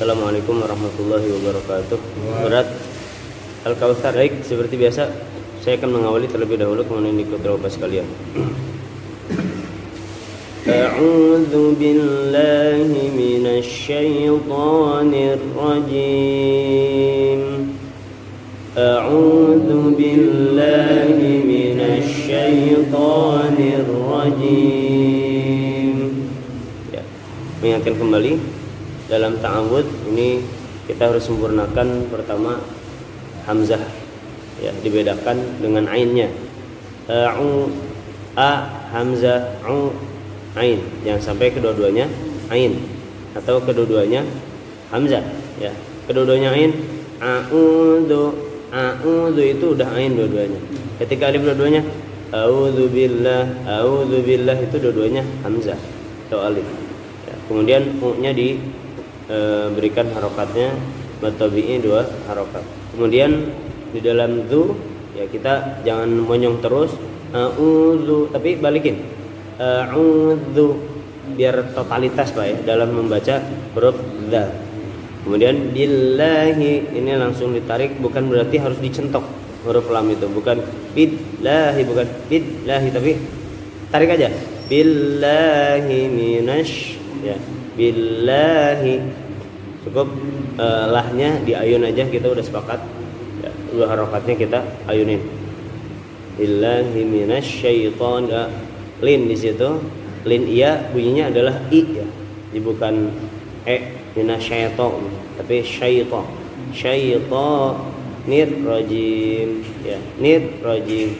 Assalamualaikum warahmatullahi wabarakatuh. Berat Al-Kautsar. Baik, seperti biasa saya akan mengawali terlebih dahulu, kemudian ikuti Bapak sekalian. A'udzu billahi minasy syaithanir rajim. A'udzu billahi minasy syaithanir rajim. Ya, mengingatkan kembali dalam ta'awudz ini kita harus sempurnakan pertama hamzah, ya, dibedakan dengan ainnya. A hamzah, ain, jangan sampai kedua-duanya ain atau kedua-duanya hamzah, ya. Kedua-duanya ain, a'udzu itu udah ain dua-duanya. Ketika alif dua-duanya a'udzubillah itu dua-duanya hamzah atau alif, ya. Kemudian u-nya diberikan harokatnya tabi'i 2 harokat. Kemudian di dalam zu, ya, kita jangan monyong terus a'udzu, tapi balikin a'udzu biar totalitas Pak, ya, dalam membaca huruf za. Kemudian billahi ini langsung ditarik, bukan berarti harus dicentok huruf lam itu, bukan billahi, bukan billahi, tapi tarik aja billahi minasy, ya, billahi. Cukup lahnya diayun aja, kita udah sepakat, ya, 2 harokatnya kita ayunin. Billahi minasyaiton, lin di situ, lin iya bunyinya adalah i, ya, jadi bukan minasyaiton, tapi syaiton, syaitonir rajim, ya, nir rajim.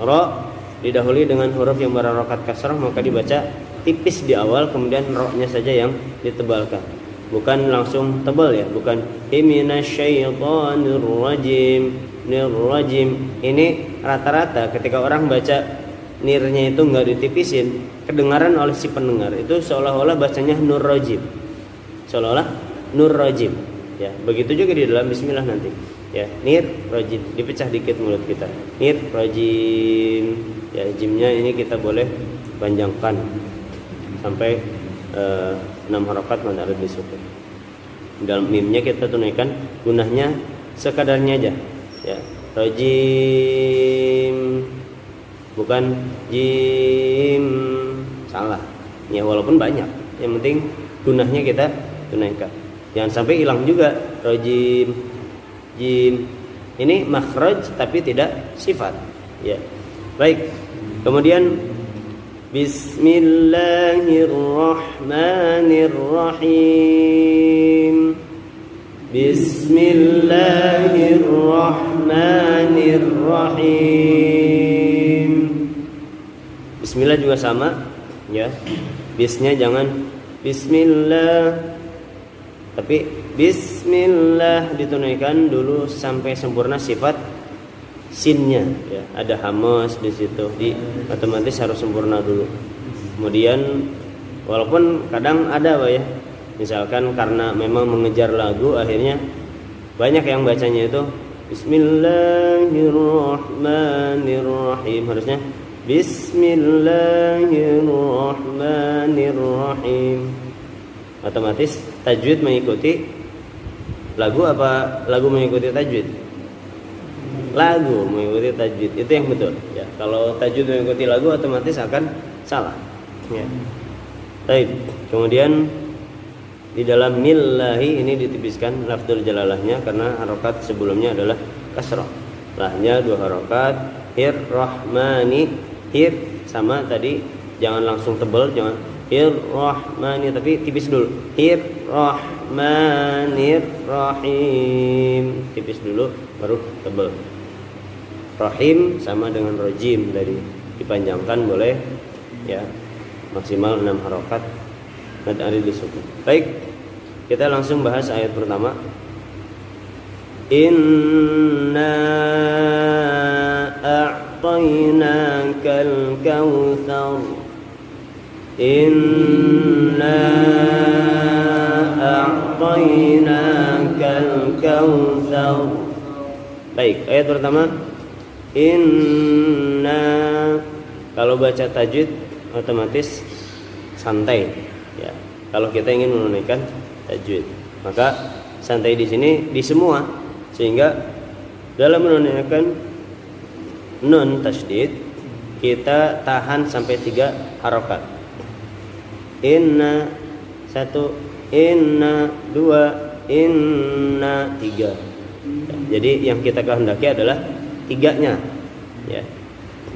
Ra didahului dengan huruf yang berharokat kasrah, maka dibaca tipis di awal, kemudian ro-nya saja yang ditebalkan, bukan langsung tebal, ya, bukan minasyaitonir rajim, nir rajim. Ini rata-rata ketika orang baca nirnya itu nggak ditipisin, kedengaran oleh si pendengar itu seolah-olah bacanya nur rajim, seolah-olah nur rajim, ya. Begitu juga di dalam bismillah nanti, ya, nir rajim, dipecah dikit mulut kita, nir rajim, ya, jimnya ini kita boleh panjangkan sampai 6 harokat mad arid disukun. Dalam mimnya kita tunaikan gunahnya sekadarnya aja, ya, rajim, bukan jim, salah, ya, walaupun banyak, yang penting gunahnya kita tunaikan, jangan sampai hilang juga rajim, jim. Ini makhraj tapi tidak sifat, ya. Baik, kemudian Bismillahirrahmanirrahim. Bismillahirrahmanirrahim. Bismillah juga sama, ya. Bisnya jangan bismillah, tapi bismillah ditunaikan dulu sampai sempurna sifat sinnya, ya, ada hamas di situ, otomatis harus sempurna dulu. Kemudian walaupun kadang ada Pak, ya, misalkan karena memang mengejar lagu akhirnya banyak yang bacanya itu Bismillahirrahmanirrahim, harusnya Bismillahirrahmanirrahim. Otomatis tajwid mengikuti lagu apa lagu mengikuti tajwid? Lagu mengikuti tajwid, itu yang betul, ya. Kalau tajwid mengikuti lagu otomatis akan salah, ya. Baik, kemudian di dalam millahi ini ditipiskan lafdzul jalalahnya karena harokat sebelumnya adalah kasrah. Lahnya 2 harokat, hir rahmani, hir sama tadi, jangan langsung tebal, jangan hir rahmani, tapi tipis dulu, hir rahmanir rahim, tipis dulu baru tebal. Rahim sama dengan rajim tadi, dipanjangkan boleh, ya, maksimal 6 harokat mad arid disukun. Baik, kita langsung bahas ayat pertama. Inna a'tainakal kautsar. Inna a'tainakal kautsar. Baik, ayat pertama inna. Kalau baca tajwid otomatis santai, ya. Kalau kita ingin menunaikan tajwid, Maka santai di sini di semua, sehingga dalam menunaikan nun tasydid kita tahan sampai 3 harokat. Inna 1, inna 2, inna 3. Jadi yang kita kehendaki adalah 3-nya, ya.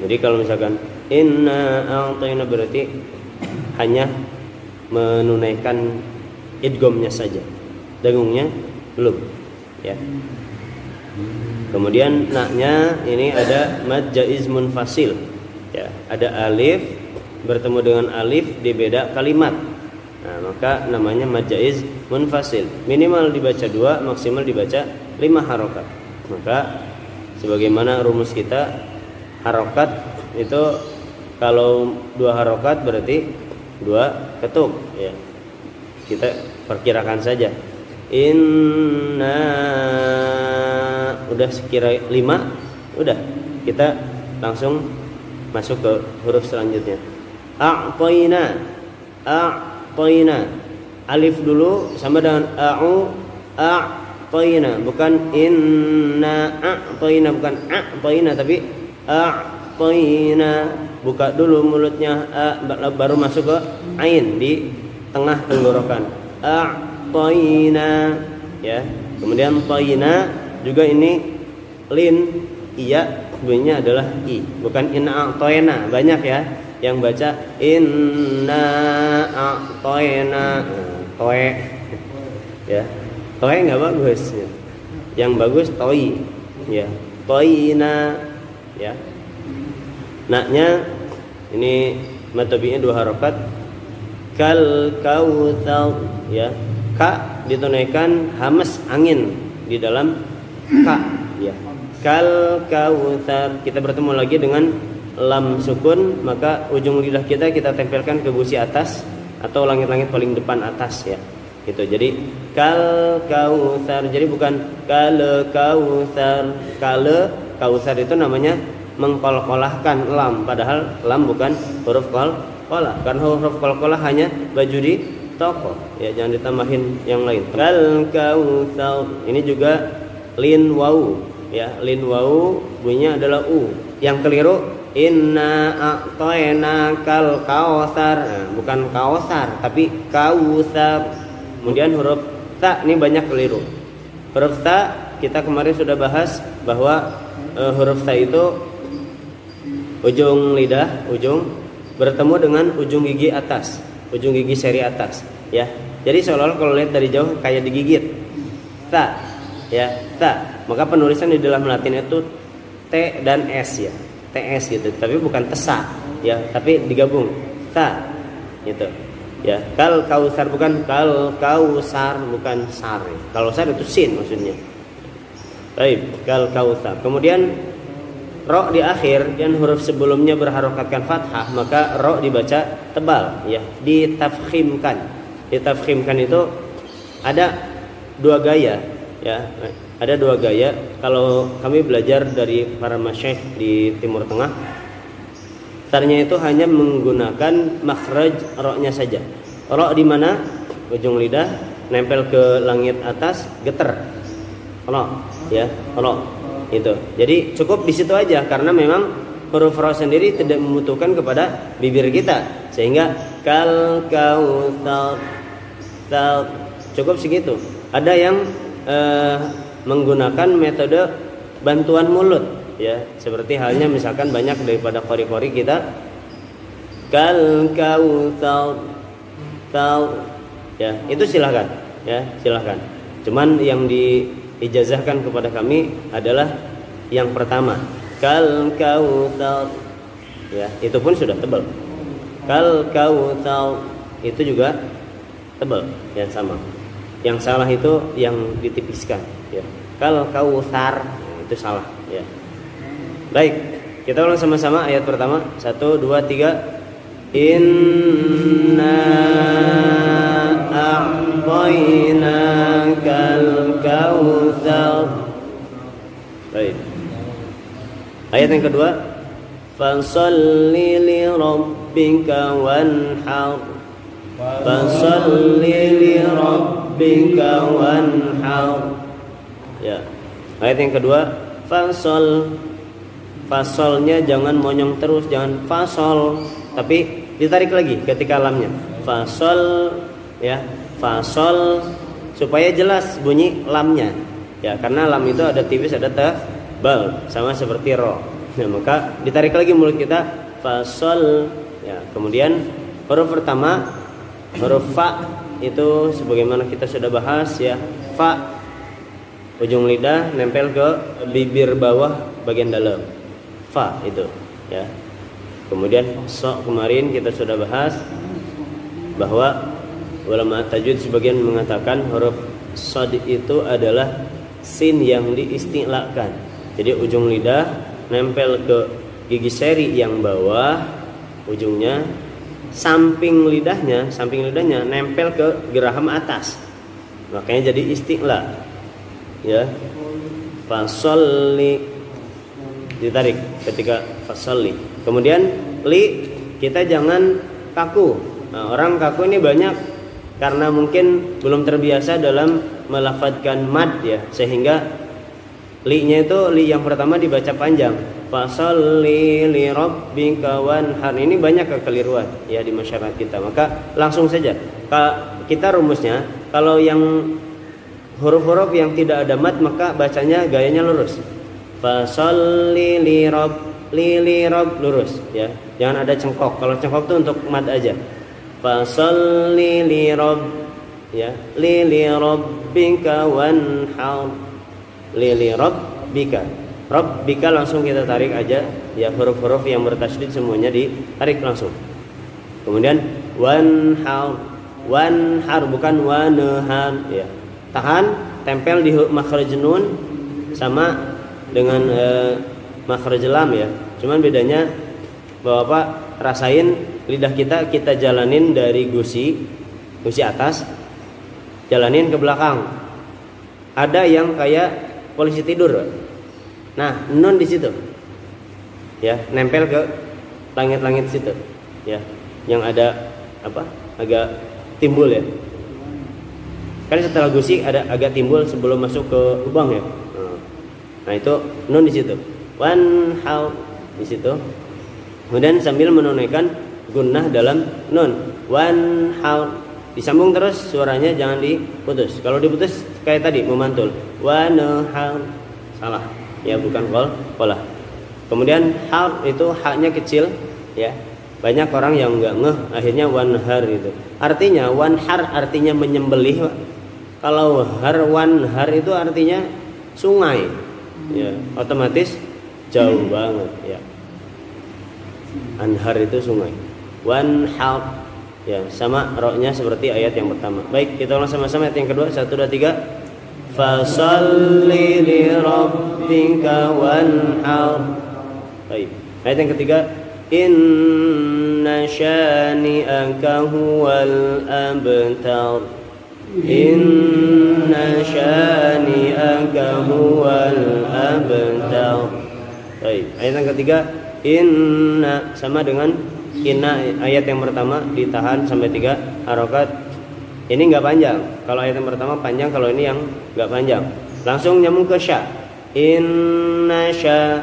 Jadi kalau misalkan inna a'tayna berarti hanya menunaikan idghamnya saja, dengungnya belum, ya. Kemudian naknya ini ada mad jaiz munfasil, ya. Ada alif bertemu dengan alif di beda kalimat. Nah, maka namanya mad jaiz munfasil. Minimal dibaca 2, maksimal dibaca 5 harokat. Maka sebagaimana rumus kita, harokat itu kalau 2 harokat berarti 2 ketuk, ya. Kita perkirakan saja. Inna udah sekira 5, udah kita langsung masuk ke huruf selanjutnya. A'tayna, a'tayna. Alif dulu sama dengan a'tayna, bukan inna a'tayna, bukan a'tayna tapi a'tayna. Buka dulu mulutnya baru masuk ke ain di tengah tenggorokan. A'tayna, ya. Kemudian tayna juga ini lin, iya, bunyinya adalah i, bukan inna a'tayna. Banyak ya yang baca inna a'tayna, toe, ya. Toe nggak bagus, ya. Yang bagus toi, ya. Toyna, ya. Naknya ini matobinya 2 harokat. Kal kautsar, ya. Ka ditunaikan hamas angin di dalam ka, ya. Kal kautsar. Kita bertemu lagi dengan lam sukun, maka ujung lidah kita tempelkan ke gusi atas atau langit-langit paling depan atas, ya. Gitu. Jadi kal kautsar. Jadi bukan kal kautsar. Kal kautsar itu namanya mengkolkolahkan lam, padahal lam bukan huruf qalqalah. Karena huruf qalqalah hanya baju di toko, ya, jangan ditambahin yang lain. Kal kautsar. Ini juga lin wau, ya. Lin wau bunyinya adalah u. Yang keliru inna a'tayna kal kautsar. Nah, bukan kausar tapi kausar. Kemudian huruf ta ini banyak keliru. Huruf ta kita kemarin sudah bahas bahwa huruf ta itu ujung lidah, bertemu dengan ujung gigi atas, ujung gigi seri atas, ya. Jadi seolah-olah kalau lihat dari jauh kayak digigit. Ta, ya, ta. Maka penulisan di dalam Latin itu T dan S, ya. TS gitu. Tapi bukan tesa, ya, tapi digabung. Ta, gitu. Ya, kal kausar bukan kal kausar, bukan sar. Kausar itu sin maksudnya. Baik, kal kausar. Kemudian ro di akhir dan huruf sebelumnya berharokatkan fathah, maka ro dibaca tebal, ya, ditafkhimkan. Ditafkhimkan itu ada 2 gaya, ya. Ada 2 gaya. Kalau kami belajar dari para masyayikh di Timur Tengah, tarnya itu hanya menggunakan makhraj ro-nya saja. Ro di mana? Ujung lidah nempel ke langit atas, geter. Ro, ya, ro. Itu. Jadi cukup di situ aja karena memang huruf ro sendiri tidak membutuhkan kepada bibir kita, sehingga kal kautsar cukup segitu. Ada yang menggunakan metode bantuan mulut, ya, seperti halnya misalkan banyak daripada qori-qori kita kal kautsar, ya, itu silahkan, ya, silahkan. Cuman yang diijazahkan kepada kami adalah yang pertama, kal kautsar, ya, itu pun sudah tebal. Kal kautsar itu juga tebal, ya, sama. Yang salah itu yang ditipiskan, ya. Kal kautsar itu salah, ya. Baik, kita ulang sama-sama ayat pertama. 1, 2, 3. Inna a'tayna kal kautsar. Baik. Ayat yang kedua, fasholli li rabbika wanhar. Fasholli li rabbika rabbika wanhar. Ya. Ayat yang kedua, fasol. Fasolnya jangan monyong terus, jangan fasol, tapi ditarik lagi ketika lamnya. Fasol, ya, fasol, supaya jelas bunyi lamnya. Ya, karena lam itu ada tipis, ada tebal, sama seperti ro. Nah, maka ditarik lagi mulut kita, fasol. Ya, kemudian huruf pertama, huruf fa itu sebagaimana kita sudah bahas, ya, fa ujung lidah nempel ke bibir bawah bagian dalam. Fa itu, ya. Kemudian so kemarin kita sudah bahas bahwa ulama tajwid sebagian mengatakan huruf sod itu adalah sin yang diistilakan. Jadi ujung lidah nempel ke gigi seri yang bawah ujungnya, samping lidahnya nempel ke geraham atas. Makanya jadi isti'la. Ya. Fasolli ditarik ketika fasolli. Kemudian li kita jangan kaku. Nah, orang kaku ini banyak karena mungkin belum terbiasa dalam melafadzkan mad, ya, sehingga li-nya itu li yang pertama dibaca panjang. Fasolli li rabbika wanhar. Ini banyak kekeliruan, ya, di masyarakat kita. Maka langsung saja kita rumusnya, kalau yang huruf-huruf yang tidak ada mad maka bacanya gayanya lurus. Fasolli li rabb lurus, ya. Jangan ada cengkok. Kalau cengkok itu untuk mad aja. Fasolli li rabb, ya, li rabbika wanhar. Li rabbika. Rabbika langsung kita tarik aja, ya, huruf-huruf yang bertasydid semuanya ditarik langsung. Kemudian wanhar bukan wanhar, ya. Tahan, tempel di makhraj nun sama dengan makhraj lam, ya. Cuman bedanya Bapak rasain lidah kita jalanin dari gusi atas, jalanin ke belakang. Ada yang kayak polisi tidur. Nah, nun di situ. Ya, nempel ke langit-langit situ. Ya, yang ada apa? Agak timbul, ya. Kan setelah gusi ada agak timbul sebelum masuk ke lubang, ya. Nah, itu nun di situ. Wanhar di situ. Kemudian sambil menunaikan gunnah dalam nun. Wanhar. Disambung terus suaranya, jangan diputus. Kalau diputus kayak tadi memantul. Wanhar. Salah. Ya, bukan qolah. Kemudian har itu haknya kecil, ya. Banyak orang yang enggak ngeh, akhirnya wanhar itu. Artinya wanhar artinya menyembelih. Kalau wanhar itu artinya sungai. Ya, otomatis jauh banget, ya. Anhar itu sungai. Wanhar, ya, sama roknya seperti ayat yang pertama. Baik, kita ulang sama-sama ayat yang kedua. 1, 2, 3. Fasalli li rabbika wanhar. Baik. Ayat yang ketiga, inna syani'aka huwal abtar. Inna syani'aka huwal abtar. Baik. Ayat yang ketiga, inna sama dengan inna ayat yang pertama ditahan sampai 3 harokat. Ini enggak panjang. Kalau ayat yang pertama panjang, kalau ini yang enggak panjang. Langsung nyambung ke sya. Inna sya.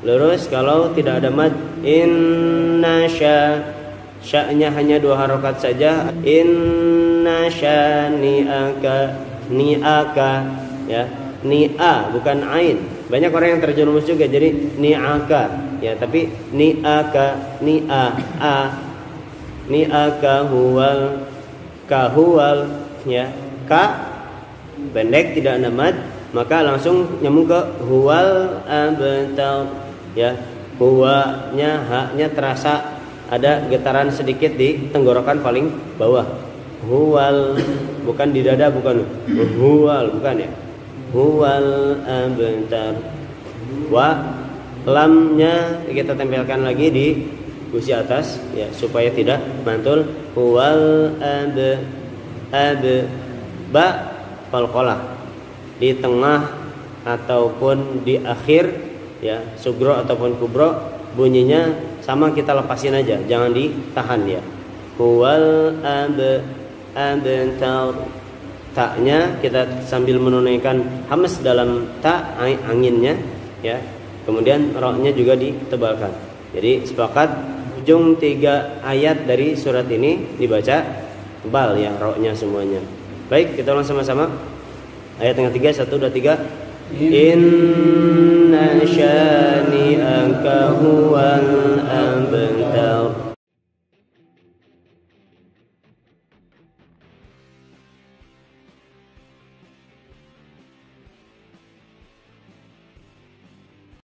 Lurus kalau tidak ada mad. Inna sya. Sya-nya hanya 2 harokat saja. Inna sya ni'aka. Ni'aka, ya. Ni'a bukan ain. Banyak orang yang terjerumus juga jadi ni'aka, ya, tapi ni'aka, ni'a, a. Ni'aka huwal, kahuwal, ya. Ka pendek tidak ada mad, maka langsung nyambung ke huwal abtar, ya. Huwanya, haknya terasa ada getaran sedikit di tenggorokan paling bawah. Huwal bukan di dada, bukan. Huwal bukan, ya. Huwal abtar. Wa lamnya kita tempelkan lagi di gusi atas, ya, supaya tidak mantul. Huwal ba qalqalah di tengah ataupun di akhir, ya, sugro ataupun kubro, bunyinya sama, kita lepasin aja, jangan ditahan, ya. Huwal abtar. taknya kita sambil menunaikan hamas dalam ta anginnya ya. Kemudian roknya juga ditebalkan. Jadi sepakat ujung 3 ayat dari surat ini dibaca tebal ya roknya semuanya. Baik, kita ulang sama-sama. Ayat yang ketiga, 1, 2, 3. Inna syani'aka huwal abtar.